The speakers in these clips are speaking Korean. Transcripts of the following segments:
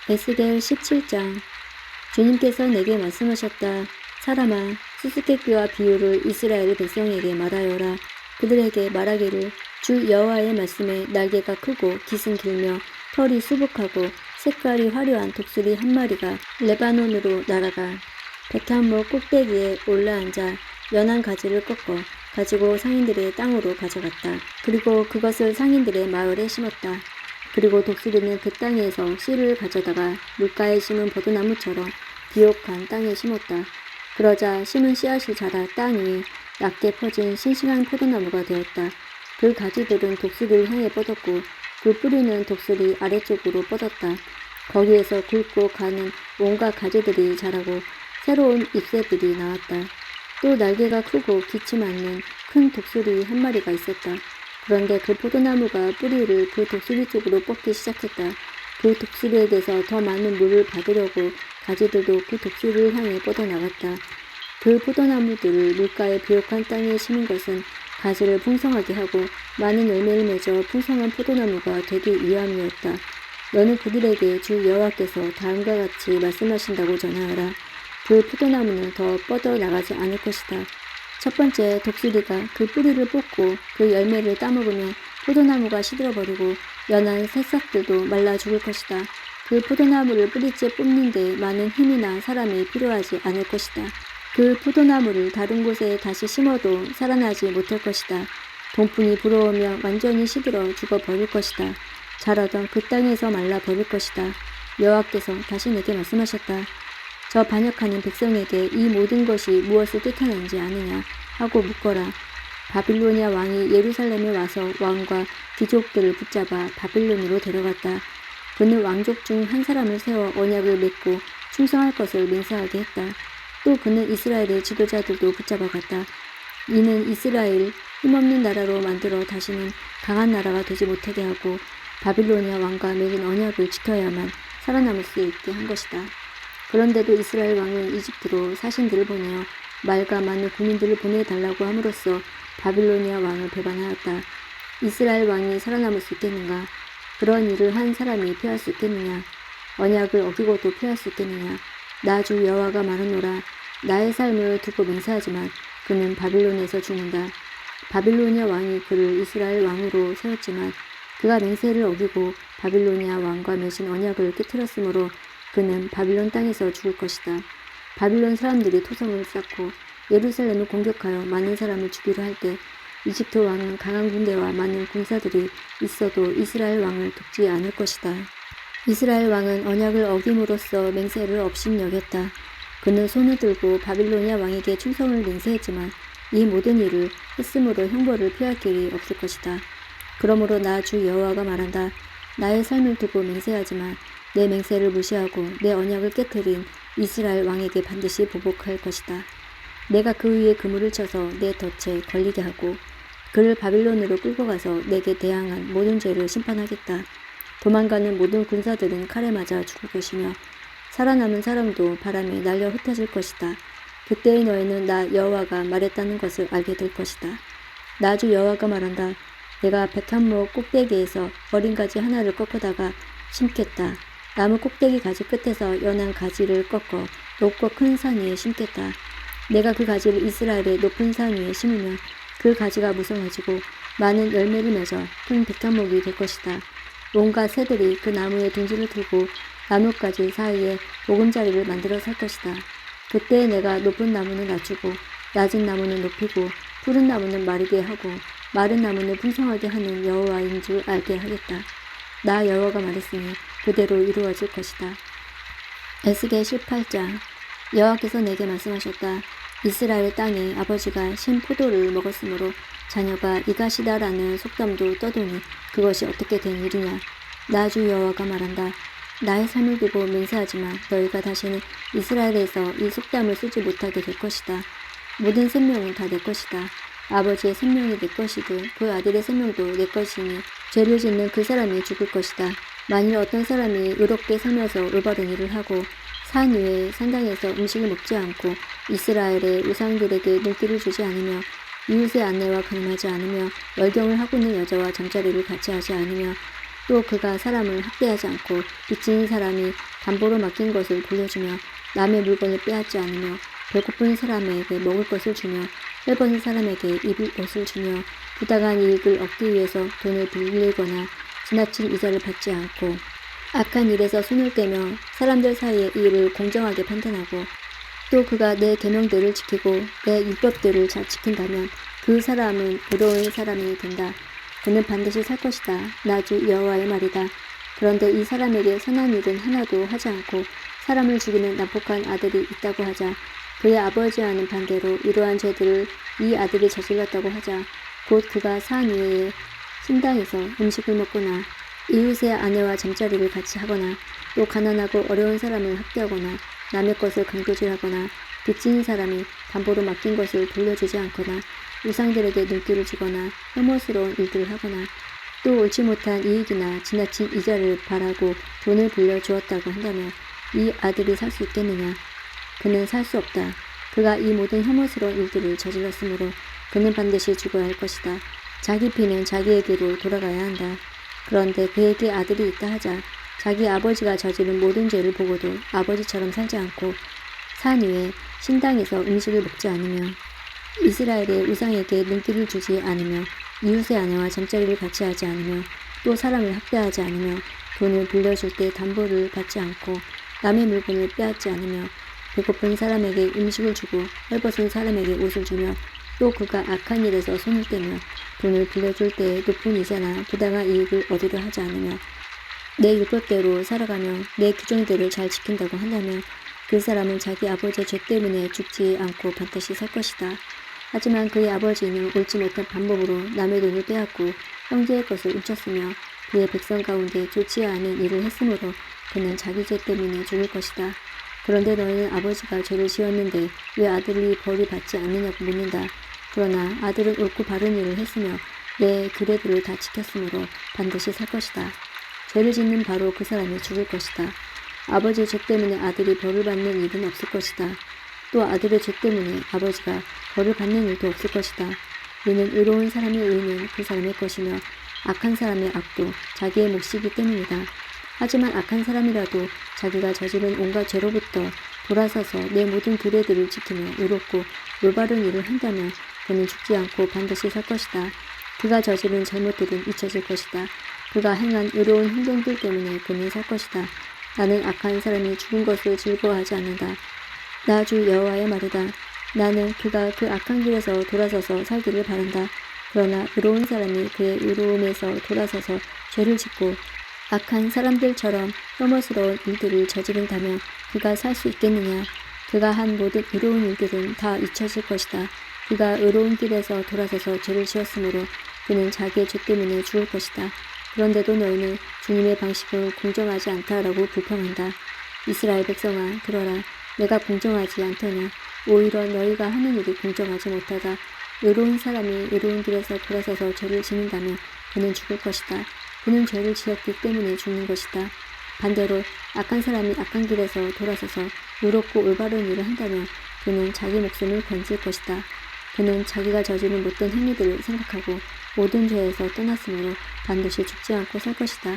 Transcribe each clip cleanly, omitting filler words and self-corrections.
에스겔 17장. 주님께서 내게 말씀하셨다. 사람아, 수수께끼와 비유를 이스라엘 백성에게 말하여라. 그들에게 말하기를 주 여호와의 말씀에 날개가 크고 깃은 길며 털이 수북하고 색깔이 화려한 독수리 한 마리가 레바논으로 날아가 백향목 꼭대기에 올라앉아 연한 가지를 꺾어 가지고 상인들의 땅으로 가져갔다. 그리고 그것을 상인들의 마을에 심었다. 그리고 독수리는 그 땅에서 씨를 가져다가 물가에 심은 포도나무처럼 비옥한 땅에 심었다. 그러자 심은 씨앗이 자라 땅 위에 얕게 퍼진 싱싱한 포도나무가 되었다. 그 가지들은 독수리를 향해 뻗었고 그 뿌리는 독수리 아래쪽으로 뻗었다. 거기에서 굵고 가는 온갖 가지들이 자라고 새로운 잎새들이 나왔다. 또 날개가 크고 기침 않는 큰 독수리 한 마리가 있었다. 그런데 그 포도나무가 뿌리를 그 독수리 쪽으로 뻗기 시작했다. 그 독수리에게서 더 많은 물을 받으려고 가지들도 그 독수리를 향해 뻗어나갔다. 그 포도나무들을 물가의 비옥한 땅에 심은 것은 가지를 풍성하게 하고 많은 열매를 맺어 풍성한 포도나무가 되기 위함이었다. 너는 그들에게 주 여호와께서 다음과 같이 말씀하신다고 전하여라. 그 포도나무는 더 뻗어나가지 않을 것이다. 첫 번째, 독수리가 그 뿌리를 뽑고 그 열매를 따먹으면 포도나무가 시들어버리고 연한 새싹들도 말라 죽을 것이다. 그 포도나무를 뿌리째 뽑는데 많은 힘이나 사람이 필요하지 않을 것이다. 그 포도나무를 다른 곳에 다시 심어도 살아나지 못할 것이다. 동풍이 불어오며 완전히 시들어 죽어버릴 것이다. 자라던 그 땅에서 말라버릴 것이다. 여호와께서 다시 내게 말씀하셨다. 저 반역하는 백성에게 이 모든 것이 무엇을 뜻하는지 아느냐 하고 묻거라. 바빌로니아 왕이 예루살렘에 와서 왕과 귀족들을 붙잡아 바빌론으로 데려갔다. 그는 왕족 중 한 사람을 세워 언약을 맺고 충성할 것을 맹세하게 했다. 또 그는 이스라엘의 지도자들도 붙잡아갔다. 이는 이스라엘 힘없는 나라로 만들어 다시는 강한 나라가 되지 못하게 하고 바빌로니아 왕과 맺은 언약을 지켜야만 살아남을 수 있게 한 것이다. 그런데도 이스라엘 왕은 이집트로 사신들을 보내어 말과 많은 군인들을 보내달라고 함으로써 바빌로니아 왕을 배반하였다. 이스라엘 왕이 살아남을 수 있겠는가? 그런 일을 한 사람이 피할 수 있겠느냐? 언약을 어기고도 피할 수 있겠느냐? 나 주 여호와가 말하노라. 나의 삶을 두고 맹세하지만 그는 바빌론에서 죽는다. 바빌로니아 왕이 그를 이스라엘 왕으로 세웠지만 그가 맹세를 어기고 바빌로니아 왕과 맺은 언약을 깨뜨렸으므로 그는 바빌론 땅에서 죽을 것이다. 바빌론 사람들이 토성을 쌓고 예루살렘을 공격하여 많은 사람을 죽이려 할 때 이집트 왕은 강한 군대와 많은 군사들이 있어도 이스라엘 왕을 돕지 않을 것이다. 이스라엘 왕은 언약을 어김으로써 맹세를 업신여겼다. 그는 손을 들고 바빌로니아 왕에게 충성을 맹세했지만 이 모든 일을 했으므로 형벌을 피할 길이 없을 것이다. 그러므로 나 주 여호와가 말한다. 나의 삶을 두고 맹세하지만 내 맹세를 무시하고 내 언약을 깨뜨린 이스라엘 왕에게 반드시 보복할 것이다. 내가 그 위에 그물을 쳐서 내 덫에 걸리게 하고 그를 바빌론으로 끌고 가서 내게 대항한 모든 죄를 심판하겠다. 도망가는 모든 군사들은 칼에 맞아 죽을 것이며 살아남은 사람도 바람에 날려 흩어질 것이다. 그때의 너희는 나 여호와가 말했다는 것을 알게 될 것이다. 나 주 여호와가 말한다. 내가 백향목 꼭대기에서 어린 가지 하나를 꺾어다가 심겠다. 나무 꼭대기 가지 끝에서 연한 가지를 꺾어 높고 큰 산 위에 심겠다. 내가 그 가지를 이스라엘의 높은 산 위에 심으면 그 가지가 무성해지고 많은 열매를 맺어 큰 백향목이 될 것이다. 온갖 새들이 그 나무에 둥지를 틀고 나뭇가지 사이에 보금자리를 만들어 살 것이다. 그때 내가 높은 나무는 낮추고 낮은 나무는 높이고 푸른 나무는 마르게 하고 마른 나무는 풍성하게 하는 여호와인 줄 알게 하겠다. 나 여호와가 말했으니 그대로 이루어질 것이다. 에스겔 18장. 여호와께서 내게 말씀하셨다. 이스라엘 땅에 아버지가 신 포도를 먹었으므로 자녀가 이가시다라는 속담도 떠도니 그것이 어떻게 된 일이냐. 나 주 여호와가 말한다. 나의 삶을 두고 맹세하지만 너희가 다시는 이스라엘에서 이 속담을 쓰지 못하게 될 것이다. 모든 생명은 다 내 것이다. 아버지의 생명이 내 것이고 그 아들의 생명도 내 것이니 죄를 짓는 그 사람이 죽을 것이다. 만일 어떤 사람이 의롭게 살면서 올바른 일을 하고 산 위에 산당에서 음식을 먹지 않고 이스라엘의 우상들에게 눈길을 주지 않으며 이웃의 아내와 가늠하지 않으며 월경을 하고 있는 여자와 잠자리를 같이 하지 않으며 또 그가 사람을 학대하지 않고 빚지는 사람이 담보로 맡긴 것을 돌려주며 남의 물건을 빼앗지 않으며 배고픈 사람에게 먹을 것을 주며 헐벗은 사람에게 입을 옷을 주며 부당한 이익을 얻기 위해서 돈을 빌리거나 지나친 이자를 받지 않고 악한 일에서 손을 떼며 사람들 사이의 일을 공정하게 판단하고 또 그가 내 계명들을 지키고 내 율법들을 잘 지킨다면 그 사람은 의로운 사람이 된다. 그는 반드시 살 것이다. 나 주 여호와의 말이다. 그런데 이 사람에게 선한 일은 하나도 하지 않고 사람을 죽이는 난폭한 아들이 있다고 하자 그의 아버지와는 반대로 이러한 죄들을 이 아들이 저질렀다고 하자 곧 그가 산 이외에 신당에서 음식을 먹거나 이웃의 아내와 잠자리를 같이 하거나 또 가난하고 어려운 사람을 학대하거나 남의 것을 강도질하거나 빚진 사람이 담보로 맡긴 것을 돌려주지 않거나 우상들에게 눈길을 주거나 혐오스러운 일들을 하거나 또 옳지 못한 이익이나 지나친 이자를 바라고 돈을 빌려 주었다고 한다면 이 아들이 살 수 있겠느냐? 그는 살 수 없다. 그가 이 모든 혐오스러운 일들을 저질렀으므로 그는 반드시 죽어야 할 것이다. 자기 피는 자기에게로 돌아가야 한다. 그런데 그에게 아들이 있다 하자 자기 아버지가 저지른 모든 죄를 보고도 아버지처럼 살지 않고 산 후에 신당에서 음식을 먹지 않으며 이스라엘의 우상에게 눈길을 주지 않으며 이웃의 아내와 잠자리를 같이 하지 않으며 또 사람을 학대하지 않으며 돈을 빌려줄 때 담보를 받지 않고 남의 물건을 빼앗지 않으며 배고픈 사람에게 음식을 주고 헐벗은 사람에게 옷을 주며 또 그가 악한 일에서 손을 떼며 돈을 빌려줄 때에 높은 이자나 부당한 이익을 얻으려 하지 않으며 내 율법대로 살아가며 내 규정대를 잘 지킨다고 한다면 그 사람은 자기 아버지의 죄 때문에 죽지 않고 반드시 살 것이다. 하지만 그의 아버지는 옳지 못한 방법으로 남의 돈을 빼앗고 형제의 것을 훔쳤으며 그의 백성 가운데 좋지 않은 일을 했으므로 그는 자기 죄 때문에 죽을 것이다. 그런데 너희는 아버지가 죄를 지었는데 왜 아들이 벌을 받지 않느냐고 묻는다. 그러나 아들은 옳고 바른 일을 했으며 내 규례들을 다 지켰으므로 반드시 살 것이다. 죄를 짓는 바로 그 사람이 죽을 것이다. 아버지의 죄 때문에 아들이 벌을 받는 일은 없을 것이다. 또 아들의 죄 때문에 아버지가 벌을 받는 일도 없을 것이다. 이는 의로운 사람의 의는 그 사람의 것이며 악한 사람의 악도 자기의 몫이기 때문이다. 하지만 악한 사람이라도 자기가 저지른 온갖 죄로부터 돌아서서 내 모든 규례들을 지키며 의롭고 올바른 일을 한다면 그는 죽지 않고 반드시 살 것이다. 그가 저지른 잘못들은 잊혀질 것이다. 그가 행한 의로운 행동들 때문에 그는 살 것이다. 나는 악한 사람이 죽은 것을 즐거워하지 않는다. 나 주 여호와의 말이다. 나는 그가 그 악한 길에서 돌아서서 살기를 바란다. 그러나 의로운 사람이 그의 의로움에서 돌아서서 죄를 짓고 악한 사람들처럼 혐오스러운 일들을 저지른다면 그가 살 수 있겠느냐? 그가 한 모든 의로운 일들은 다 잊혀질 것이다. 그가 의로운 길에서 돌아서서 죄를 지었으므로 그는 자기의 죄 때문에 죽을 것이다. 그런데도 너희는 주님의 방식은 공정하지 않다라고 불평한다. 이스라엘 백성아, 들어라. 내가 공정하지 않더냐. 오히려 너희가 하는 일이 공정하지 못하다. 의로운 사람이 의로운 길에서 돌아서서 죄를 짓는다면 그는 죽을 것이다. 그는 죄를 지었기 때문에 죽는 것이다. 반대로 악한 사람이 악한 길에서 돌아서서 의롭고 올바른 일을 한다면 그는 자기 목숨을 건질 것이다. 그는 자기가 저지른 못된 행위들을 생각하고 모든 죄에서 떠났으므로 반드시 죽지 않고 살 것이다.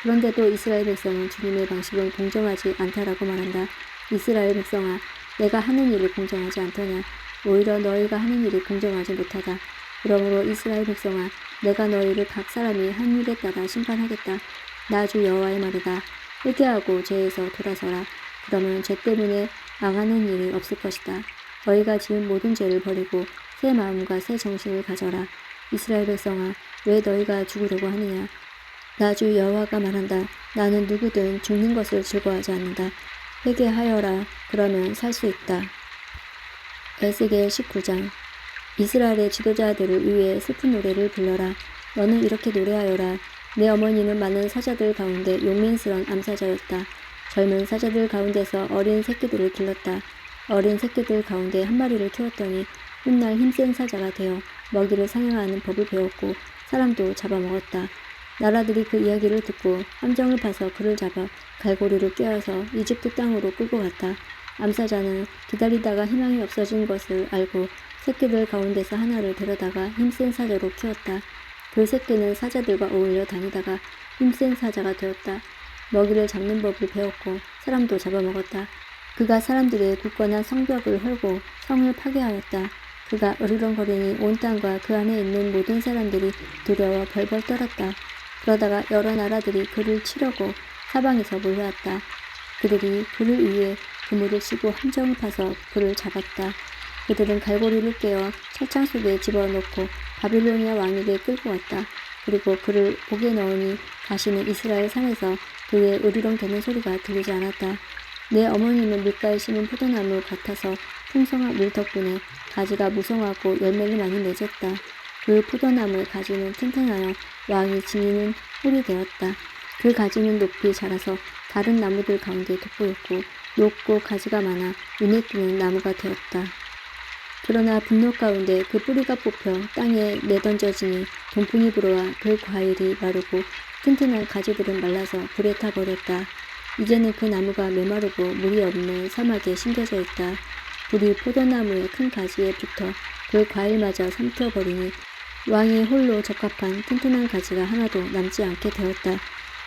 그런데도 이스라엘 백성은 주님의 방식은 공정하지 않다라고 말한다. 이스라엘 백성아, 내가 하는 일이 공정하지 않더냐. 오히려 너희가 하는 일이 공정하지 못하다. 그러므로 이스라엘 백성아, 내가 너희를 각 사람이 한 일에 따라 심판하겠다. 나 주 여호와의 말이다. 회개하고 죄에서 돌아서라. 그러면 죄 때문에 망하는 일이 없을 것이다. 너희가 지은 모든 죄를 버리고 새 마음과 새 정신을 가져라. 이스라엘 백성아, 왜 너희가 죽으려고 하느냐. 나 주 여호와가 말한다. 나는 누구든 죽는 것을 즐거워하지 않는다. 회개하여라. 그러면 살 수 있다. 에스겔 19장. 이스라엘의 지도자들을 위해 슬픈 노래를 불러라. 너는 이렇게 노래하여라. 내 어머니는 많은 사자들 가운데 용맹스러운 암사자였다. 젊은 사자들 가운데서 어린 새끼들을 길렀다. 어린 새끼들 가운데 한 마리를 키웠더니 훗날 힘센 사자가 되어 먹이를 상향하는 법을 배웠고 사람도 잡아먹었다. 나라들이 그 이야기를 듣고 함정을 파서 그를 잡아 갈고리로 꿰어서 이집트 땅으로 끌고 갔다. 암사자는 기다리다가 희망이 없어진 것을 알고 새끼들 가운데서 하나를 데려다가 힘센 사자로 키웠다. 그 새끼는 사자들과 어울려 다니다가 힘센 사자가 되었다. 먹이를 잡는 법을 배웠고 사람도 잡아먹었다. 그가 사람들의 굳건한 성벽을 헐고 성을 파괴하였다. 그가 으르렁거리니 온 땅과 그 안에 있는 모든 사람들이 두려워 벌벌 떨었다. 그러다가 여러 나라들이 그를 치려고 사방에서 몰려왔다. 그들이 그를 위해 그물을 치고 함정을 파서 그를 잡았다. 그들은 갈고리를 깨어 철창 속에 집어넣고 바빌로니아 왕에게 끌고 왔다. 그리고 그를 옥에 넣으니 다시는 이스라엘 산에서 그의 으르렁대는 소리가 들리지 않았다. 내 어머니는 밀가에 심은 포도나무 같아서 풍성한 물 덕분에 가지가 무성하고 열매를 많이 맺었다. 그 포도나무의 가지는 튼튼하여 왕이 지니는 홀이 되었다. 그 가지는 높이 자라서 다른 나무들 가운데 돋보였고 높고 가지가 많아 눈에 띄는 나무가 되었다. 그러나 분노 가운데 그 뿌리가 뽑혀 땅에 내던져지니 동풍이 불어와 그 과일이 마르고 튼튼한 가지들은 말라서 불에 타버렸다. 이제는 그 나무가 메마르고 물이 없는 사막에 심겨져 있다. 불이 포도나무의 큰 가지에 붙어 그 과일마저 삼켜버리니 왕이 홀로 적합한 튼튼한 가지가 하나도 남지 않게 되었다.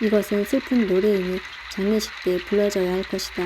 이것은 슬픈 노래이니 장례식 때 불러져야 할 것이다.